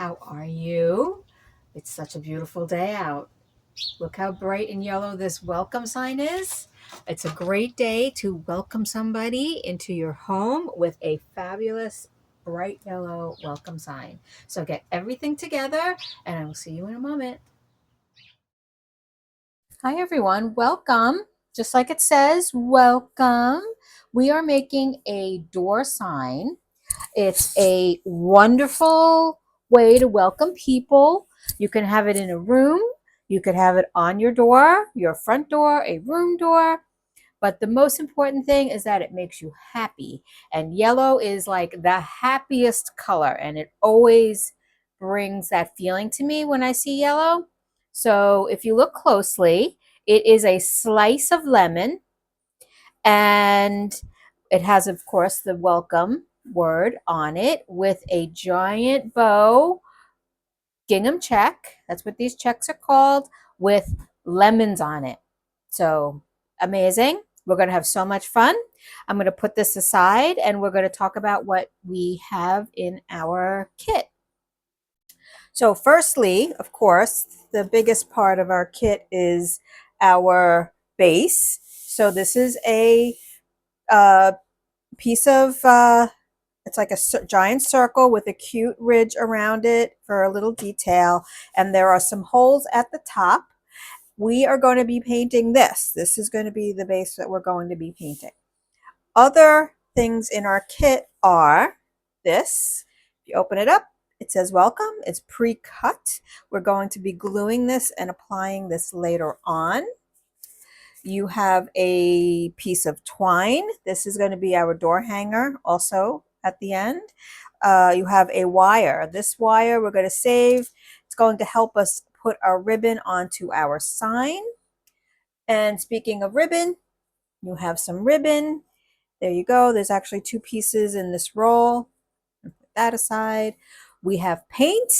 How are you? It's such a beautiful day out. Look how bright and yellow this welcome sign is. It's a great day to welcome somebody into your home with a fabulous bright yellow welcome sign. So get everything together and I will see you in a moment. Hi everyone, welcome. Just like it says, welcome. We are making a door sign. It's a wonderful way to welcome people. You can have it in a room. You could have it on your door, your front door, a room door. But the most important thing is that it makes you happy. And yellow is like the happiest color. And it always brings that feeling to me when I see yellow. So if you look closely, it is a slice of lemon and it has, of course, the welcome word on it with a giant bow gingham check. That's what these checks are called, with lemons on it. So amazing. We're going to have so much fun. I'm going to put this aside and we're going to talk about what we have in our kit. So firstly, of course, the biggest part of our kit is our base. So this is a piece of it's like a giant circle with a cute ridge around it for a little detail, and there are some holes at the top. We are going to be painting this is going to be the base that we're going to be painting. Other things in our kit are this. If you open it up, it says welcome. It's pre-cut. We're going to be gluing this and applying this later on. You have a piece of twine. This is going to be our door hanger also at the end. You have a wire. This wire we're going to save. It's going to help us put our ribbon onto our sign. And speaking of ribbon, you have some ribbon. There you go. There's actually two pieces in this roll. Put that aside. We have paint.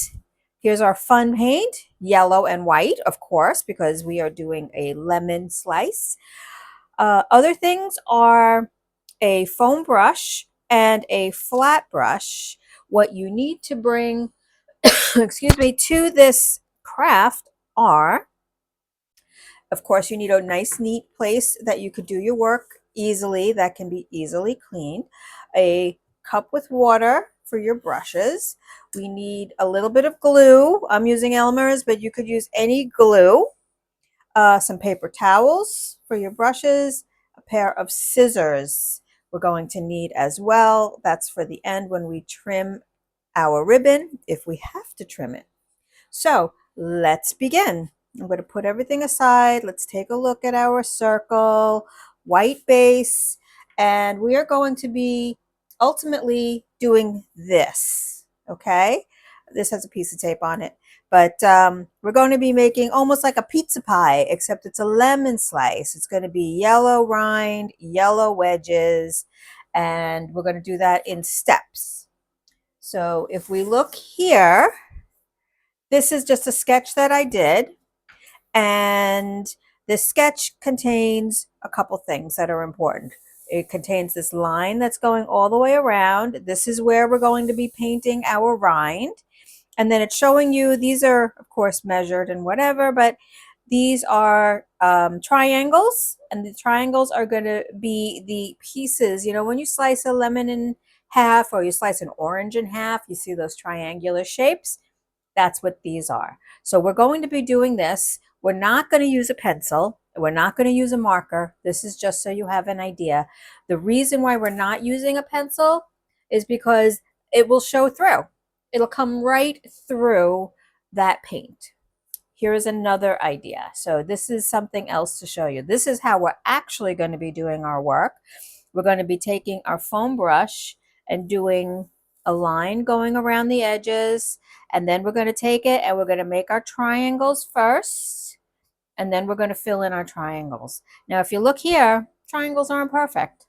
Here's our fun paint, yellow and white, of course, because we are doing a lemon slice. Other things are a foam brush and a flat brush. What you need to bring, excuse me, to this craft are, of course, you need a nice, neat place that you could do your work easily, that can be easily cleaned. A cup with water for your brushes. We need a little bit of glue. I'm using Elmer's, but you could use any glue. Some paper towels for your brushes, a pair of scissors we're going to need as well. That's for the end when we trim our ribbon, if we have to trim it. So let's begin. I'm going to put everything aside. Let's take a look at our circle, white base, and we are going to be ultimately doing this, okay? This has a piece of tape on it, but we're going to be making almost like a pizza pie, except it's a lemon slice. It's going to be yellow rind, yellow wedges, and we're going to do that in steps. So if we look here, this is just a sketch that I did, and this sketch contains a couple things that are important. It contains this line that's going all the way around. This is where we're going to be painting our rind. And then it's showing you, these are, of course, measured and whatever, but these are triangles, and the triangles are going to be the pieces. You know, when you slice a lemon in half or you slice an orange in half, you see those triangular shapes. That's what these are. So we're going to be doing this. We're not going to use a pencil. We're not going to use a marker. This is just so you have an idea. The reason why we're not using a pencil is because it will show through. It'll come right through that paint. Here is another idea. So this is something else to show you. This is how we're actually going to be doing our work. We're going to be taking our foam brush and doing a line going around the edges, and then we're going to take it and we're going to make our triangles first, and then we're going to fill in our triangles. Now if you look here, triangles aren't perfect.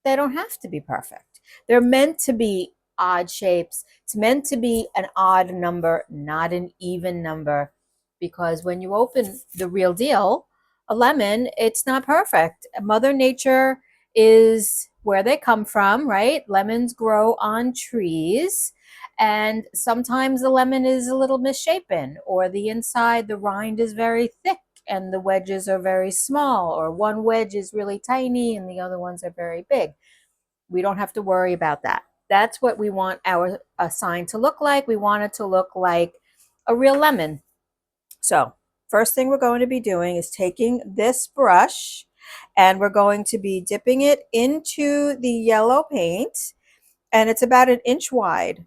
They don't have to be perfect. They're meant to be odd shapes. It's meant to be an odd number, not an even number, because when you open the real deal, a lemon, it's not perfect. Mother Nature is where they come from, right? Lemons grow on trees, And sometimes the lemon is a little misshapen, or the inside, the rind is very thick and the wedges are very small, or one wedge is really tiny and the other ones are very big. We don't have to worry about that. That's what we want our sign to look like. We want it to look like a real lemon. So first thing we're going to be doing is taking this brush and we're going to be dipping it into the yellow paint, and it's about 1 inch wide.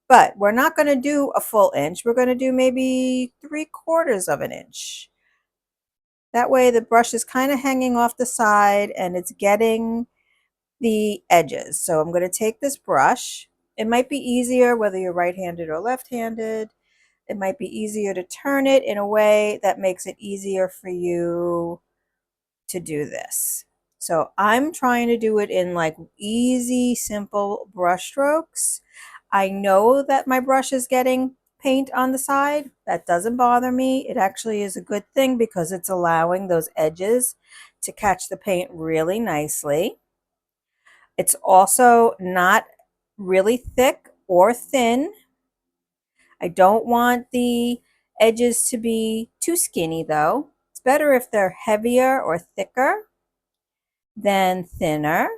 But we're not going to do a full inch. We're going to do maybe 3/4 of an inch. That way the brush is kind of hanging off the side and it's getting the edges. So I'm going to take this brush. It might be easier whether you're right-handed or left-handed. It might be easier to turn it in a way that makes it easier for you to do this. So I'm trying to do it in like easy, simple brush strokes. I know that my brush is getting paint on the side. That doesn't bother me. It actually is a good thing because it's allowing those edges to catch the paint really nicely. It's also not really thick or thin. I don't want the edges to be too skinny though. It's better if they're heavier or thicker than thinner.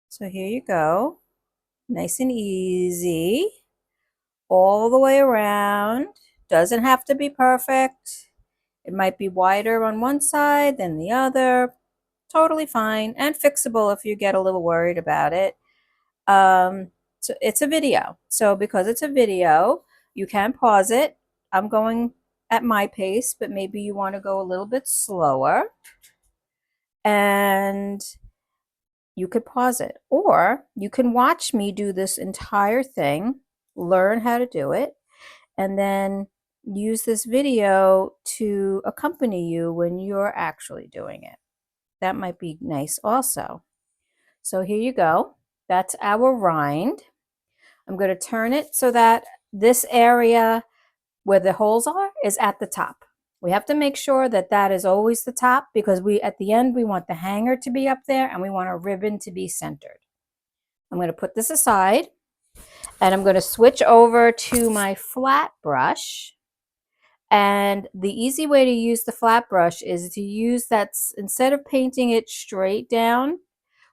So here you go. Nice and easy. All the way around. Doesn't have to be perfect. It might be wider on one side than the other. Totally fine and fixable if you get a little worried about it. So it's a video. So because it's a video, you can pause it. I'm going at my pace, but maybe you want to go a little bit slower. And you could pause it. Or you can watch me do this entire thing, learn how to do it, and then use this video to accompany you when you're actually doing it. That might be nice also. So here you go. That's our rind. I'm going to turn it so that this area where the holes are is at the top. We have to make sure that that is always the top because at the end, we want the hanger to be up there and we want our ribbon to be centered. I'm going to put this aside and I'm going to switch over to my flat brush. And the easy way to use the flat brush is to use that, instead of painting it straight down,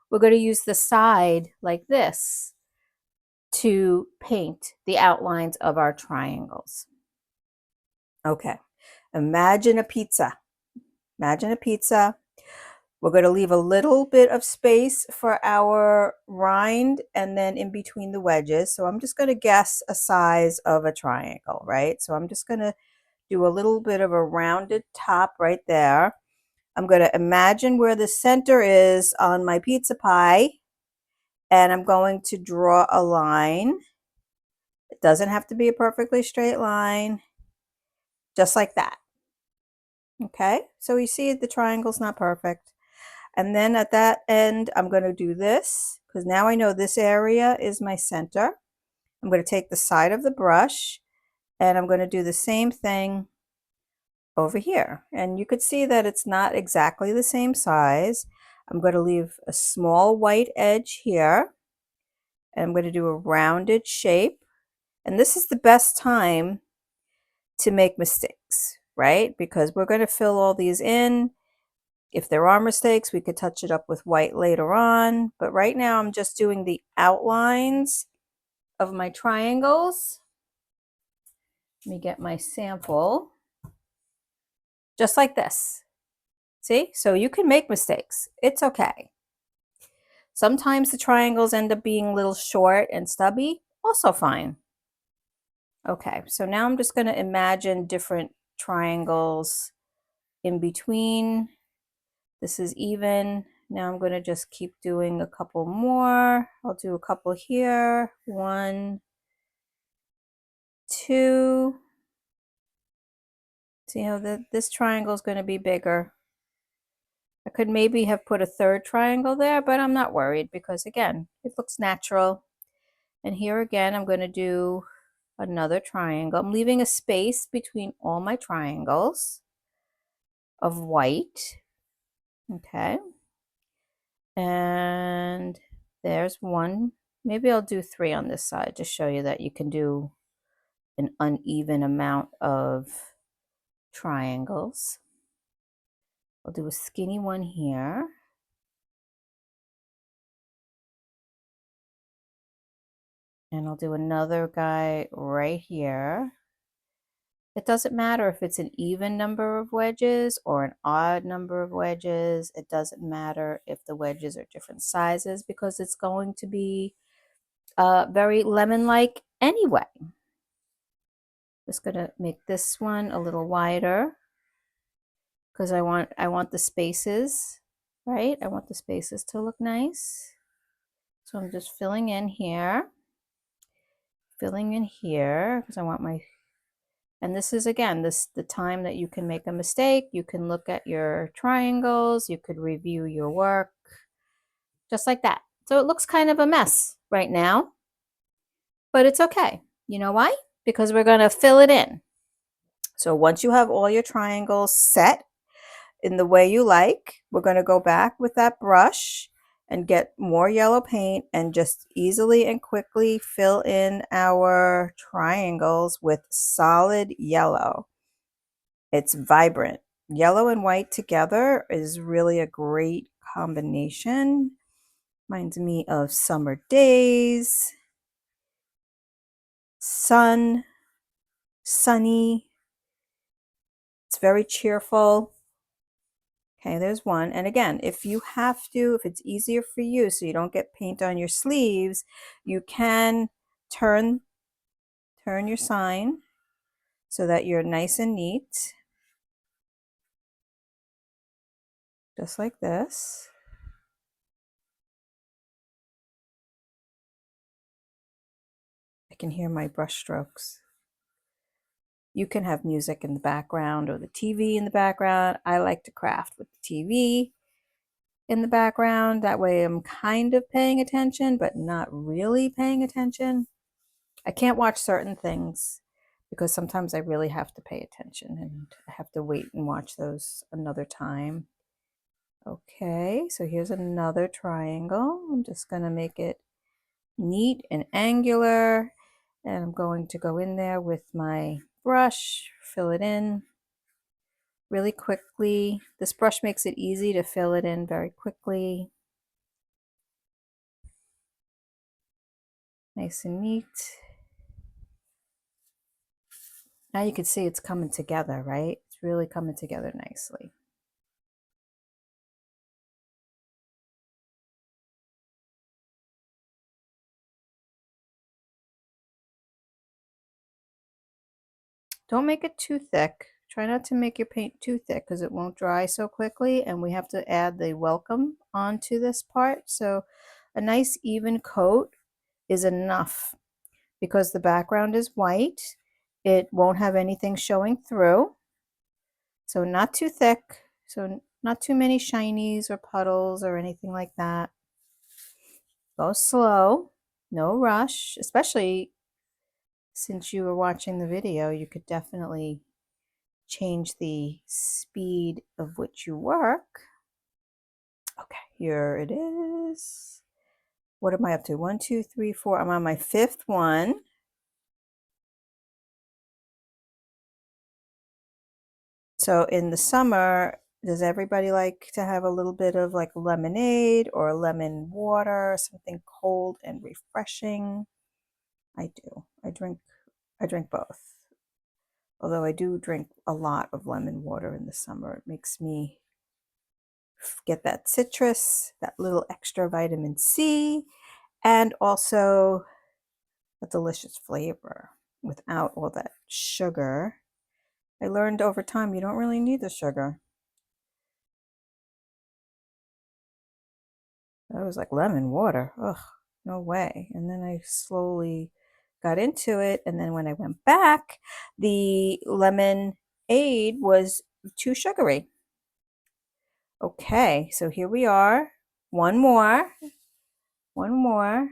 we're going to use the side like this to paint the outlines of our triangles. Okay, imagine a pizza. Imagine a pizza. We're going to leave a little bit of space for our rind and then in between the wedges. So I'm just going to guess a size of a triangle, right? So I'm just going to do a little bit of a rounded top right there. I'm going to imagine where the center is on my pizza pie, and I'm going to draw a line. It doesn't have to be a perfectly straight line, just like that. Okay, so you see the triangle's not perfect. And then at that end, I'm going to do this because now I know this area is my center. I'm going to take the side of the brush and I'm going to do the same thing over here. And you could see that it's not exactly the same size. I'm going to leave a small white edge here. And I'm going to do a rounded shape. And this is the best time to make mistakes, right? Because we're going to fill all these in. If there are mistakes, we could touch it up with white later on. But right now I'm just doing the outlines of my triangles. Let me get my sample. Just like this. See? So you can make mistakes. It's okay. Sometimes the triangles end up being a little short and stubby. Also fine. Okay, so now I'm just going to imagine different triangles in between. This is even. Now I'm going to just keep doing a couple more. I'll do a couple here. 1, 2. See how this triangle is going to be bigger. I could maybe have put a third triangle there, but I'm not worried because again, it looks natural. And here again, I'm going to do another triangle. I'm leaving a space between all my triangles of white. Okay. And there's one Maybe I'll do 3 on this side to show you that you can do an uneven amount of triangles. I'll do a skinny one here. And I'll do another guy right here. It doesn't matter if it's an even number of wedges or an odd number of wedges. It doesn't matter if the wedges are different sizes because it's going to be very lemon-like anyway. Just gonna make this one a little wider because I want the spaces, right? I want the spaces to look nice. So I'm just filling in here because I want my, and this is again the time that you can make a mistake. You can look at your triangles, you could review your work just like that. So it looks kind of a mess right now, but it's okay. You know why? Because we're going to fill it in. So once you have all your triangles set in the way you like, we're going to go back with that brush and get more yellow paint and just easily and quickly fill in our triangles with solid yellow. It's vibrant. Yellow and white together is really a great combination. Reminds me of summer days, sunny. It's very cheerful. Okay, there's one. And again, if you have to, if it's easier for you so you don't get paint on your sleeves, you can turn your sign so that you're nice and neat. Just like this. I can hear my brush strokes. You can have music in the background or the TV in the background. I like to craft with the TV in the background. That way I'm kind of paying attention, but not really paying attention. I can't watch certain things because sometimes I really have to pay attention and I have to wait and watch those another time. Okay, so here's another triangle. I'm just going to make it neat and angular. And I'm going to go in there with my brush, fill it in really quickly. This brush makes it easy to fill it in very quickly. Nice and neat. Now you can see it's coming together, right? It's really coming together nicely. Don't make it too thick. Try not to make your paint too thick because it won't dry so quickly, and we have to add the welcome onto this part. So a nice even coat is enough because the background is white. It won't have anything showing through. So not too thick. So not too many shinies or puddles or anything like that. Go slow, no rush, especially since you were watching the video, you could definitely change the speed of which you work. Okay, here it is. What am I up to? 1, 2, 3, 4. I'm on my 5th one. So in the summer, does everybody like to have a little bit of like lemonade or lemon water, something cold and refreshing? I do. I drink both. Although I do drink a lot of lemon water in the summer. It makes me get that citrus, that little extra vitamin C, and also a delicious flavor without all that sugar. I learned over time you don't really need the sugar. I was like, lemon water, ugh, no way. And then I slowly got into it, and then when I went back, the lemonade was too sugary. Okay, so here we are. One more. One more.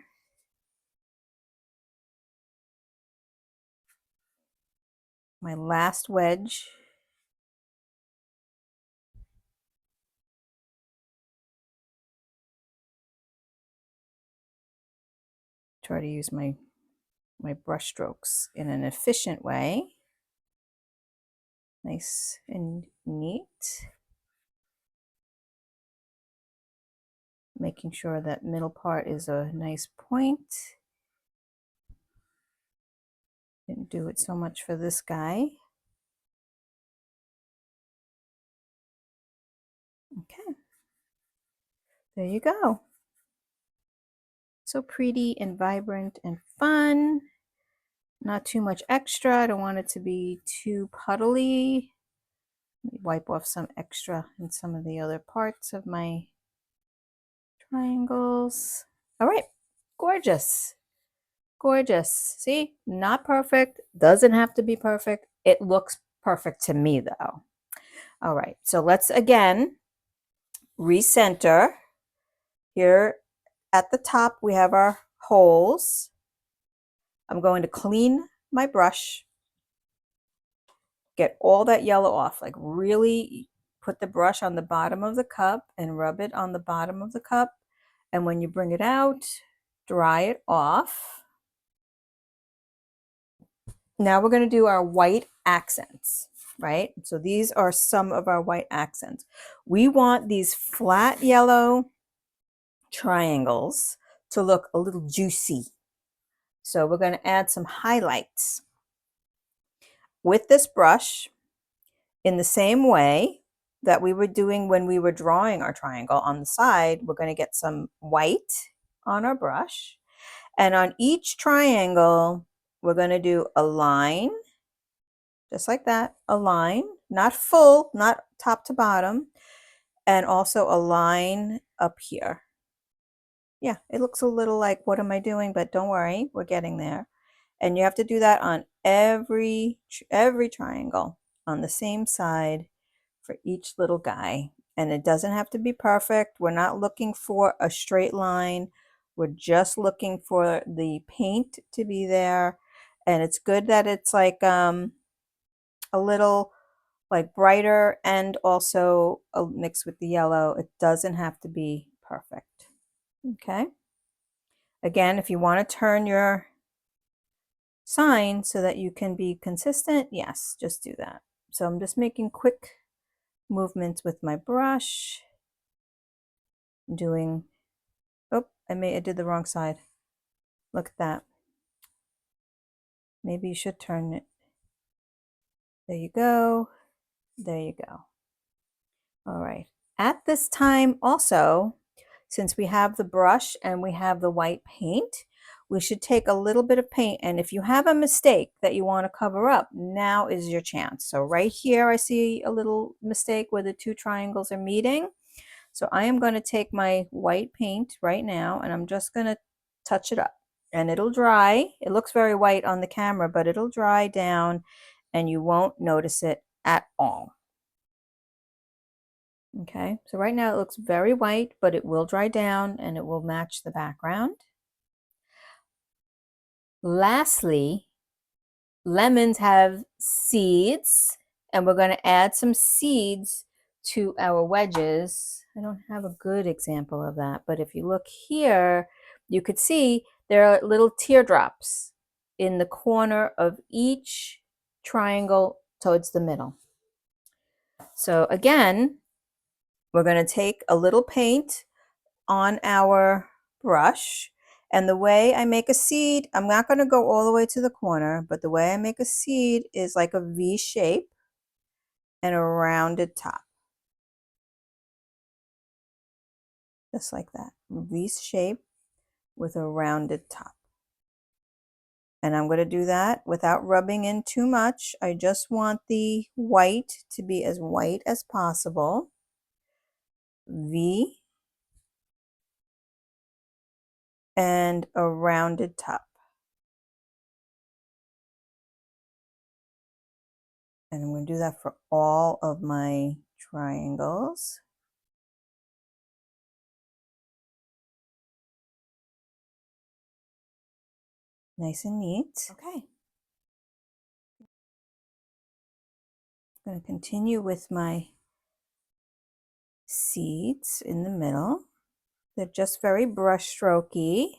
My last wedge. try to use my brush strokes in an efficient way. Nice and neat. Making sure that middle part is a nice point. Didn't do it so much for this guy. Okay, there you go. So pretty and vibrant and fun. Not too much extra. I don't want it to be too puddly. Let me wipe off some extra in some of the other parts of my triangles. All right, gorgeous. Gorgeous. See, not perfect. Doesn't have to be perfect. It looks perfect to me though. All right, so let's again recenter. Here at the top, we have our holes. I'm going to clean my brush, get all that yellow off, like really put the brush on the bottom of the cup and rub it on the bottom of the cup. And when you bring it out, dry it off. Now we're going to do our white accents, right? So these are some of our white accents. We want these flat yellow triangles to look a little juicy. So we're going to add some highlights. With this brush, in the same way that we were doing when we were drawing our triangle on the side, we're going to get some white on our brush. And on each triangle, we're going to do a line, just like that, a line, not full, not top to bottom, and also a line up here. Yeah, it looks a little like, what am I doing? But don't worry, we're getting there. And you have to do that on every triangle on the same side for each little guy. And it doesn't have to be perfect. We're not looking for a straight line. We're just looking for the paint to be there. And it's good that it's like a little like brighter and also mixed with the yellow. It doesn't have to be perfect. Okay. Again, if you want to turn your sign so that you can be consistent, yes, just do that. So I'm just making quick movements with my brush. I'm doing, oh, I did the wrong side. Look at that. Maybe you should turn it. There you go. There you go. All right. At this time also, since we have the brush and we have the white paint, we should take a little bit of paint. And if you have a mistake that you want to cover up, now is your chance. So right here, I see a little mistake where the two triangles are meeting. So I am going to take my white paint right now and I'm just going to touch it up and it'll dry. It looks very white on the camera, but it'll dry down and you won't notice it at all. Okay, so right now it looks very white, but it will dry down and it will match the background. Lastly, lemons have seeds, and we're going to add some seeds to our wedges. I don't have a good example of that, but if you look here, you could see there are little teardrops in the corner of each triangle towards the middle. So again, we're going to take a little paint on our brush, and the way I make a seed, I'm not going to go all the way to the corner, but the way I make a seed is like a V shape and a rounded top. Just like that, V shape with a rounded top. And I'm going to do that without rubbing in too much. I just want the white to be as white as possible. V and a rounded top. And I'm going to do that for all of my triangles. Nice and neat. Okay. I'm going to continue with my seeds in the middle. They're just very brush strokey.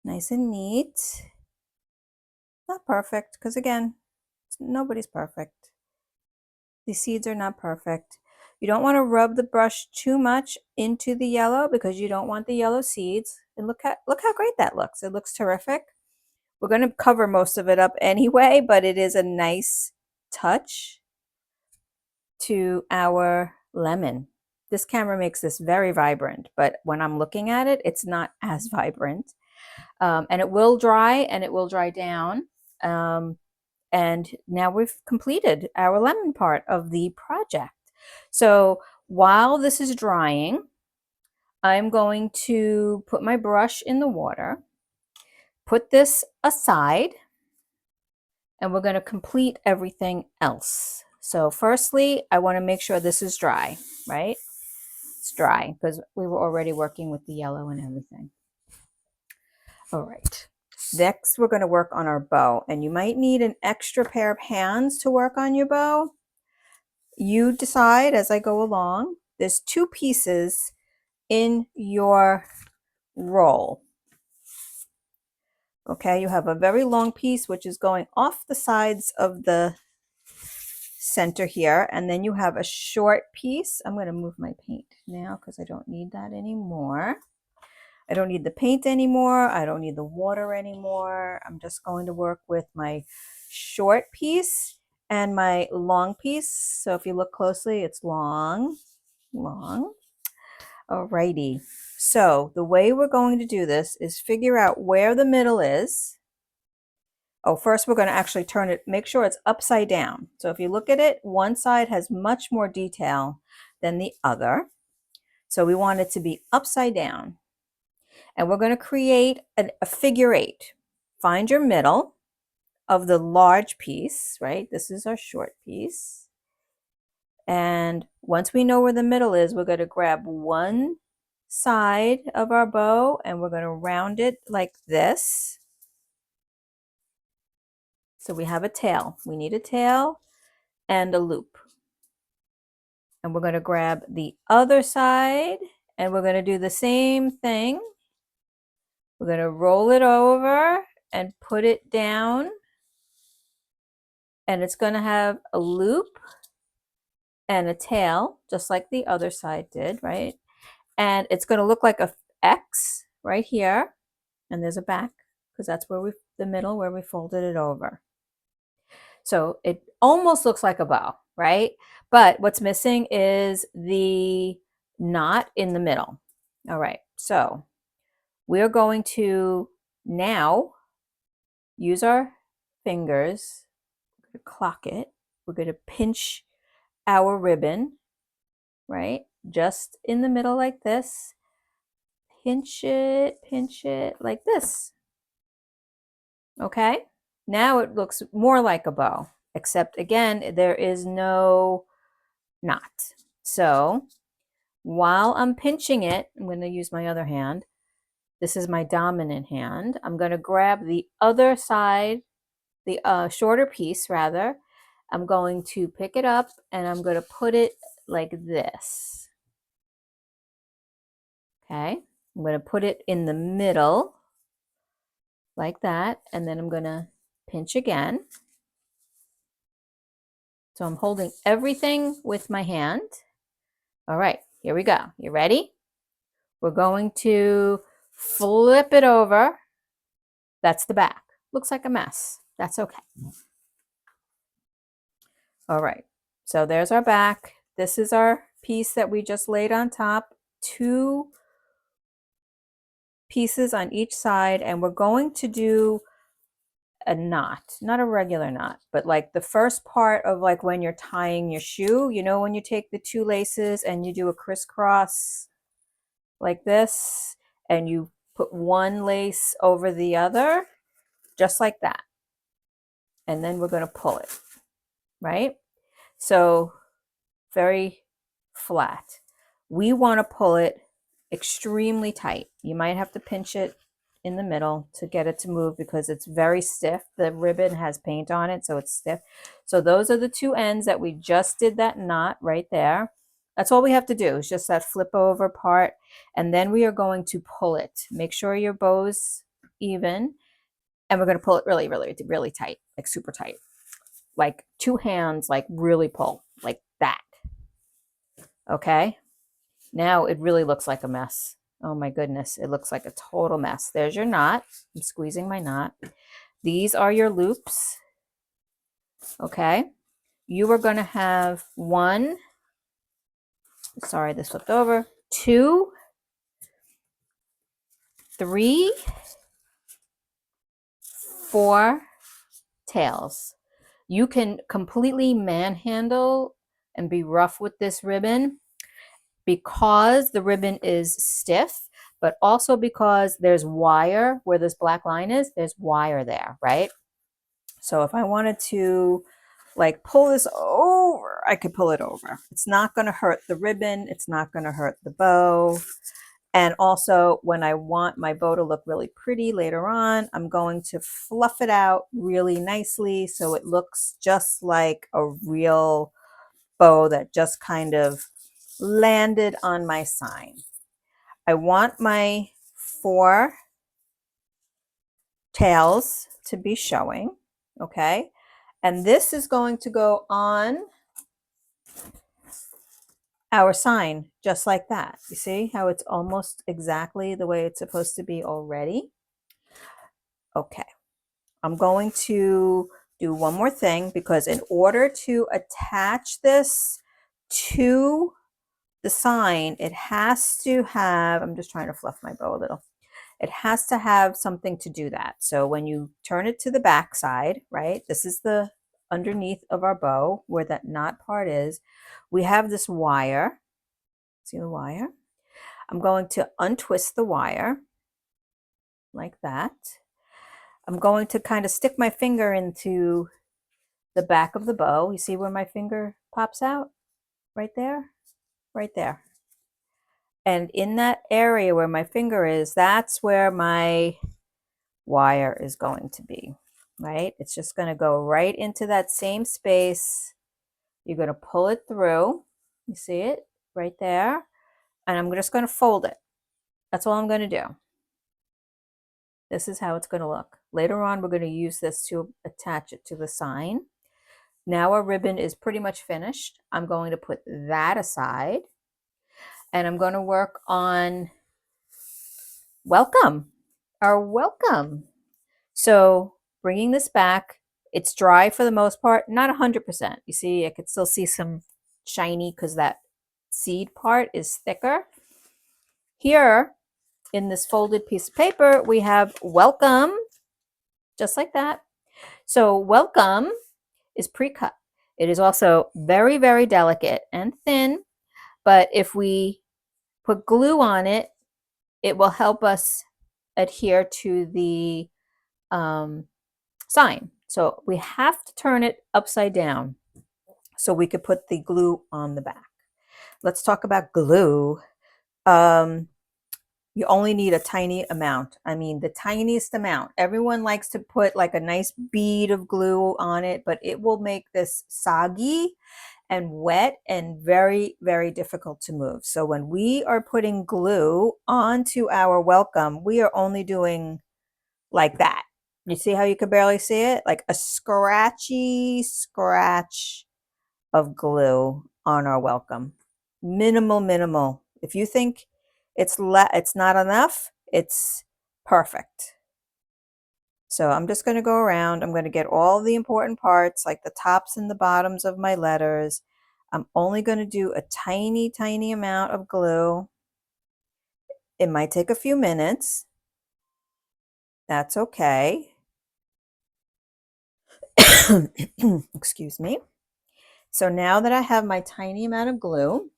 Nice and neat. Not perfect, because again, nobody's perfect. These seeds are not perfect. You don't want to rub the brush too much into the yellow because you don't want the yellow seeds. And look how great that looks. It looks terrific. We're going to cover most of it up anyway, but it is a nice touch to our lemon. This camera makes this very vibrant, but when I'm looking at it, it's not as vibrant. And it will dry and it will dry down. And now we've completed our lemon part of the project. So while this is drying, I'm going to put my brush in the water, put this aside, and we're going to complete everything else. So firstly, I want to make sure this is dry, right? It's dry because we were already working with the yellow and everything. All right. Next, we're going to work on our bow, and you might need an extra pair of hands to work on your bow. You decide as I go along. There's 2 pieces in your roll. Okay, you have a very long piece which is going off the sides of the center here, and then you have a short piece. I'm going to move my paint now because I don't need that anymore. I don't need the paint anymore. I don't need the water anymore. I'm just going to work with my short piece and my long piece. So if you look closely, it's long. Alrighty. So the way we're going to do this is figure out where the middle is. Oh, first we're going to actually turn it, make sure it's upside down. So if you look at it, one side has much more detail than the other. So we want it to be upside down. And we're going to create a figure 8. Find your middle of the large piece, right? This is our short piece. And once we know where the middle is, we're going to grab one side of our bow and we're going to round it like this. So we have a tail. We need a tail and a loop. And we're going to grab the other side and we're going to do the same thing. We're going to roll it over and put it down. And it's going to have a loop and a tail, just like the other side did, right? And it's going to look like a X right here. And there's a back because that's where the middle where we folded it over. So it almost looks like a bow, right? But what's missing is the knot in the middle. All right, so we're going to now use our fingers, clock it. We're going to pinch our ribbon, right? Just in the middle like this. Pinch it like this. Okay? Now it looks more like a bow, except again, there is no knot. So while I'm pinching it, I'm going to use my other hand. This is my dominant hand. I'm going to grab the other side, the shorter piece rather. I'm going to pick it up and I'm going to put it like this. Okay, I'm going to put it in the middle like that, and then I'm going to pinch again. So I'm holding everything with my hand. All right, here we go. You ready? We're going to flip it over. That's the back. Looks like a mess. That's okay. All right, so there's our back. This is our piece that we just laid on top. 2 pieces on each side, and we're going to do a knot, not a regular knot, but like the first part of like when you're tying your shoe, you know, when you take the 2 laces and you do a crisscross like this and you put one lace over the other, just like that. And then we're going to pull it, right? So very flat. We want to pull it extremely tight. You might have to pinch it in the middle to get it to move because it's very stiff. The ribbon has paint on it, so it's stiff. So those are the 2 ends that we just did that knot right there. That's all we have to do is just that flip over part. And then we are going to pull it. Make sure your bows even. And we're going to pull it really, really, really tight, like super tight. Like 2 hands, like really pull, like that. Okay. Now it really looks like a mess. Oh my goodness, it looks like a total mess. There's your knot. I'm squeezing my knot. These are your loops. Okay. You are going to have 1, sorry, this flipped over, 2, 3, 4 tails. You can completely manhandle and be rough with this ribbon because the ribbon is stiff, but also because there's wire where this black line is, there's wire there, right? So if I wanted to like pull this over, I could pull it over. It's not going to hurt the ribbon. It's not going to hurt the bow. And also when I want my bow to look really pretty later on, I'm going to fluff it out really nicely so it looks just like a real bow that just kind of landed on my sign. I want my 4 tails to be showing, okay? And this is going to go on our sign just like that. You see how it's almost exactly the way it's supposed to be already? Okay, I'm going to do one more thing because in order to attach this to the sign, it has to have, I'm just trying to fluff my bow a little. It has to have something to do that. So when you turn it to the back side, right, this is the underneath of our bow where that knot part is, we have this wire. See the wire? I'm going to untwist the wire like that. I'm going to kind of stick my finger into the back of the bow. You see where my finger pops out? Right there? Right there. And in that area where my finger is, that's where my wire is going to be, right? It's just going to go right into that same space. You're going to pull it through. You see it right there? And I'm just going to fold it. That's all I'm going to do. This is how it's going to look. Later on, we're going to use this to attach it to the sign. Now our ribbon is pretty much finished. I'm going to put that aside. And I'm going to work on welcome, our welcome. So bringing this back, it's dry for the most part, not 100%. You see, I could still see some shiny because that seed part is thicker. Here in this folded piece of paper, we have welcome, just like that. So welcome is pre-cut. It is also very, very delicate and thin, but if we put glue on it, it will help us adhere to the sign. So we have to turn it upside down so we could put the glue on the back. Let's talk about glue. You only need a tiny amount. I mean, the tiniest amount. Everyone likes to put like a nice bead of glue on it, but it will make this soggy and wet and very, very difficult to move. So when we are putting glue onto our welcome, we are only doing like that. You see how you can barely see it? Like a scratchy scratch of glue on our welcome. Minimal, minimal. If you think it's not enough, it's perfect. So I'm just going to go around. I'm going to get all the important parts, like the tops and the bottoms of my letters. I'm only going to do a tiny, tiny amount of glue. It might take a few minutes. That's okay. Excuse me. So now that I have my tiny amount of glue,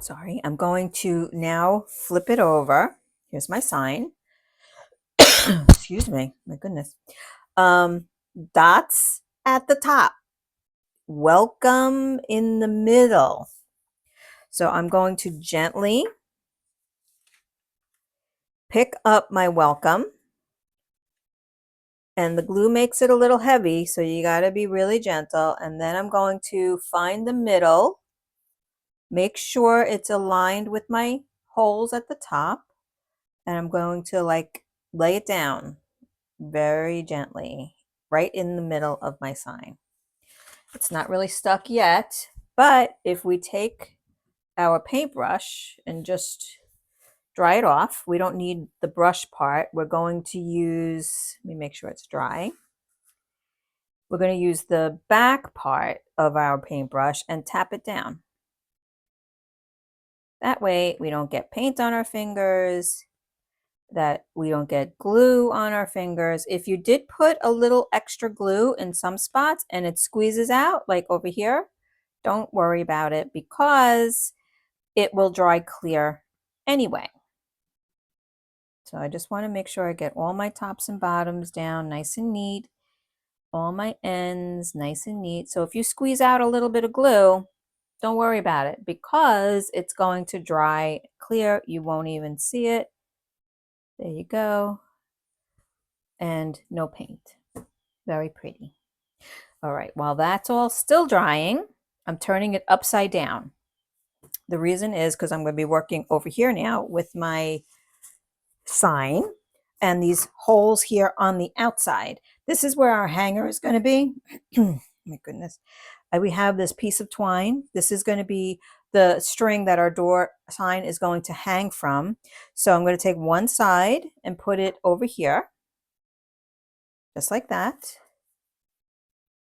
sorry, I'm going to now flip it over. Here's my sign. Excuse me, my goodness. Dots at the top. Welcome in the middle. So I'm going to gently pick up my welcome. And the glue makes it a little heavy, so you got to be really gentle. And then I'm going to find the middle, make sure it's aligned with my holes at the top, and I'm going to like lay it down very gently right in the middle of my sign. It's not really stuck yet, but if we take our paintbrush and just dry it off, we don't need the brush part. We're going to use, let me make sure it's dry. We're going to use the back part of our paintbrush and tap it down. That way we don't get paint on our fingers, that we don't get glue on our fingers. If you did put a little extra glue in some spots and it squeezes out, like over here, don't worry about it because it will dry clear anyway. So I just want to make sure I get all my tops and bottoms down nice and neat, all my ends nice and neat. So if you squeeze out a little bit of glue, don't worry about it because it's going to dry clear. You won't even see it. There you go. And no paint. Very pretty. All right, while that's all still drying, I'm turning it upside down. The reason is because I'm going to be working over here now with my sign and these holes here on the outside. This is where our hanger is going to be. My goodness. We have this piece of twine. This is going to be the string that our door sign is going to hang from. So I'm going to take one side and put it over here, just like that.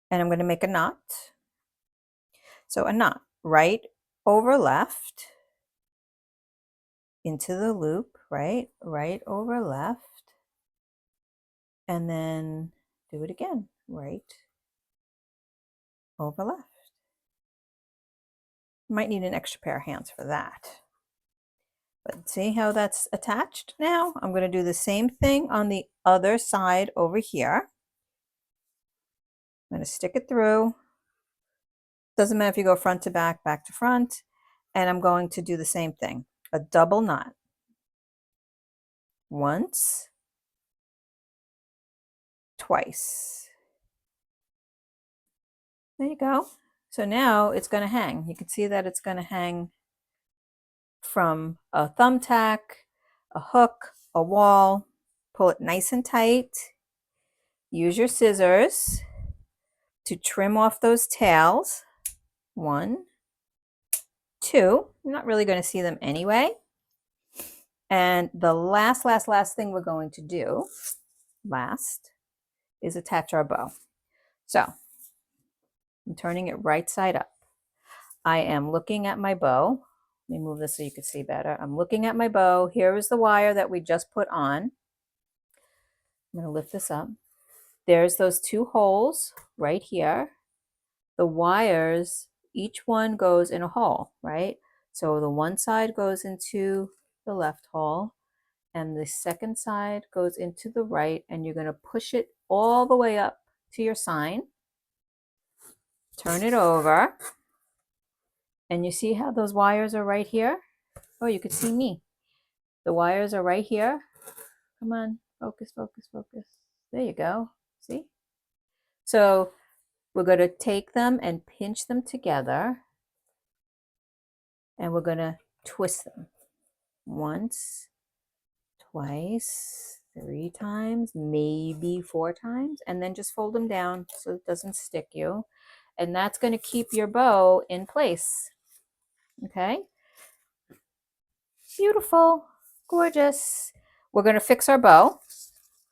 And I'm going to make a knot. So a knot, right over left, into the loop, right over left, and then do it again, right over left. Might need an extra pair of hands for that. But see how that's attached now? I'm going to do the same thing on the other side over here. I'm going to stick it through. Doesn't matter if you go front to back, back to front. And I'm going to do the same thing. A double knot. Once. Twice. There you go. So now it's going to hang. You can see that it's going to hang from a thumbtack, a hook, a wall. Pull it nice and tight. Use your scissors to trim off those tails. 1, 2. I'm not really going to see them anyway. And the last thing we're going to do, is attach our bow. So I'm turning it right side up. I am looking at my bow. Let me move this so you can see better. I'm looking at my bow. Here is the wire that we just put on. I'm going to lift this up. There's those 2 holes right here. The wires, each one goes in a hole, right? So the one side goes into the left hole and the second side goes into the right, and you're going to push it all the way up to your sign. Turn it over. And you see how those wires are right here? Oh, you could see me. The wires are right here. Come on, focus, focus, focus. There you go. See? So we're going to take them and pinch them together. And we're going to twist them. Once, twice, 3 times, maybe 4 times. And then just fold them down so it doesn't stick you. And that's going to keep your bow in place. Okay? Beautiful. Gorgeous. We're going to fix our bow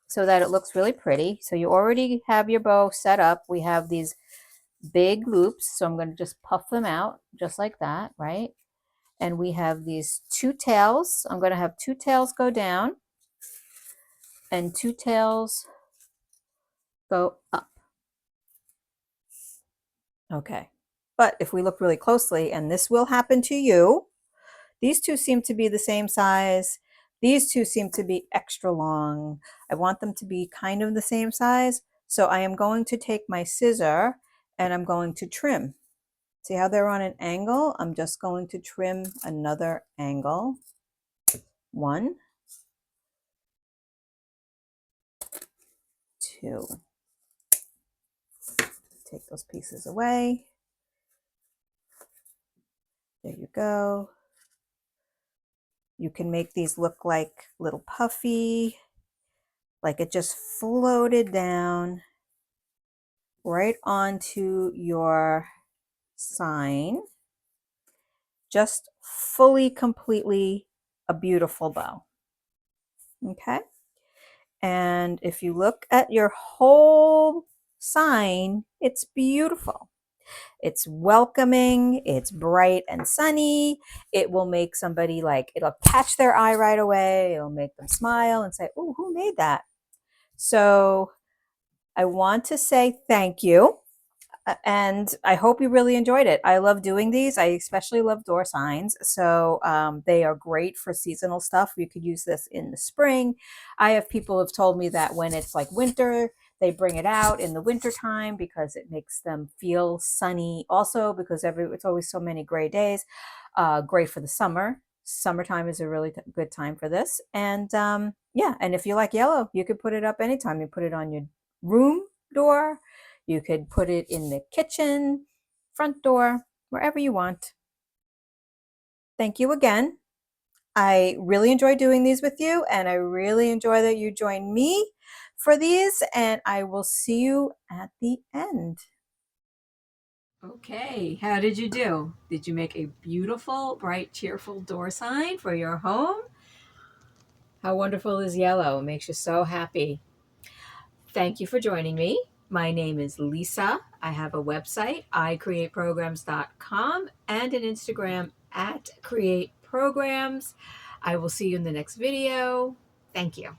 so that it looks really pretty. So you already have your bow set up. We have these big loops. So I'm going to just puff them out just like that, right? And we have these 2 tails. I'm going to have 2 tails go down and 2 tails go up. Okay. But if we look really closely, and this will happen to you, these 2 seem to be the same size. These 2 seem to be extra long. I want them to be kind of the same size. So I am going to take my scissor and I'm going to trim. See how they're on an angle? I'm just going to trim another angle. 1, 2. Take those pieces away. There you go. You can make these look like little puffy, like it just floated down right onto your sign. Just fully, completely a beautiful bow. Okay. And if you look at your whole sign, it's beautiful. It's welcoming, it's bright and sunny. It will make somebody like, it'll catch their eye right away. It'll make them smile and say, oh, who made that? So I want to say thank you. And I hope you really enjoyed it. I love doing these. I especially love door signs. So they are great for seasonal stuff. You could use this in the spring. I have people have told me that when it's like winter, they bring it out in the winter time because it makes them feel sunny. Also, because it's always so many gray days. Great for the summer. Summertime is a really good time for this. And yeah, and if you like yellow, you could put it up anytime. You put it on your room door. You could put it in the kitchen, front door, wherever you want. Thank you again. I really enjoy doing these with you, and I really enjoy that you join me for these, and I will see you at the end. Okay, how did you do? Did you make a beautiful, bright, cheerful door sign for your home? How wonderful is yellow? It makes you so happy. Thank you for joining me. My name is Lisa. I have a website, icreateprograms.com, and an Instagram at createprograms. I will see you in the next video. Thank you.